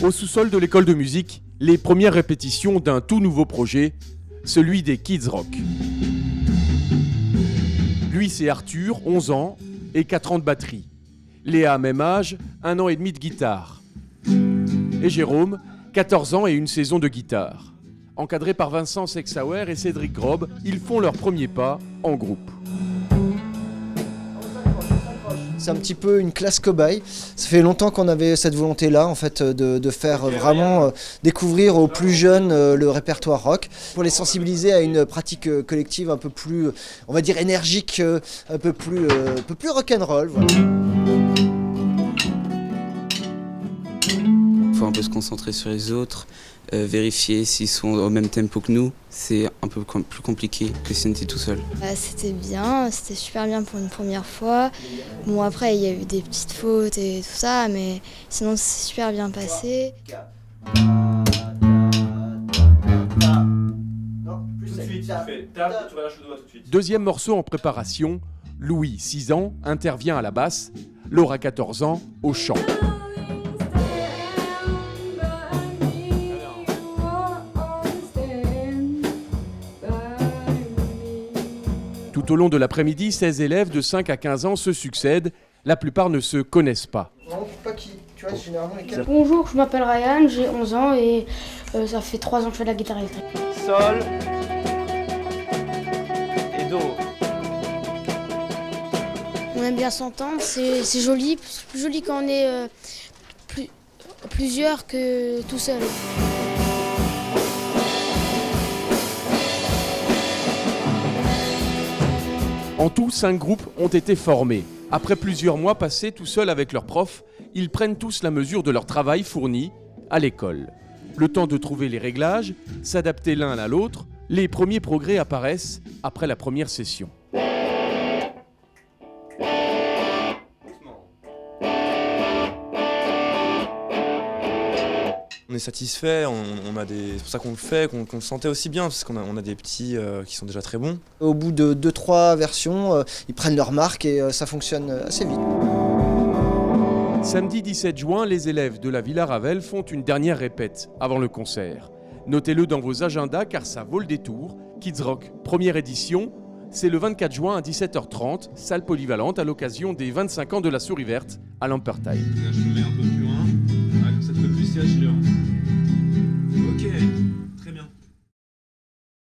Au sous-sol de l'école de musique, les premières répétitions d'un tout nouveau projet, celui des Kids Rock. Lui, c'est Arthur, 11 ans, et 4 ans de batterie. Léa, même âge, 1 an et demi de guitare. Et Jérôme, 14 ans et une saison de guitare. Encadrés par Vincent Sexauer et Cédric Grob, ils font leur premier pas en groupe. C'est un petit peu une classe cobaye. Ça fait longtemps qu'on avait cette volonté-là, en fait, de faire vraiment découvrir aux plus jeunes le répertoire rock, pour les sensibiliser à une pratique collective un peu plus, on va dire, énergique, un peu plus rock'n'roll. Voilà. Il faut un peu se concentrer sur les autres, vérifier s'ils sont au même tempo que nous. C'est un peu plus compliqué que si on était tout seul. C'était bien, c'était super bien pour une première fois. Bon, après, il y a eu des petites fautes et tout ça, mais sinon, c'est super bien passé. Deuxième morceau en préparation, Louis, 6 ans, intervient à la basse, Laura, 14 ans, au chant. Tout au long de l'après-midi, 16 élèves de 5 à 15 ans se succèdent. La plupart ne se connaissent pas. Bonjour, je m'appelle Ryan, j'ai 11 ans et ça fait 3 ans que je fais de la guitare électrique. Sol et Do. On aime bien s'entendre, c'est joli, plus joli quand on est plusieurs que tout seul. En tout, 5 groupes ont été formés. Après plusieurs mois passés tout seuls avec leurs profs, ils prennent tous la mesure de leur travail fourni à l'école. Le temps de trouver les réglages, s'adapter l'un à l'autre, les premiers progrès apparaissent après la première session. On est satisfait, c'est pour ça qu'on le fait, qu'on le sentait aussi bien, parce qu'on a des petits qui sont déjà très bons. Au bout de 2-3 versions, ils prennent leur marque et ça fonctionne assez vite. Samedi 17 juin, les élèves de la Villa Ravel font une dernière répète avant le concert. Notez-le dans vos agendas car ça vaut le détour. Kids Rock, première édition, c'est le 24 juin à 17h30, salle polyvalente à l'occasion des 25 ans de la Souris Verte à Lampertheim. Je mets un peu plus loin, comme ça te fait plus siège.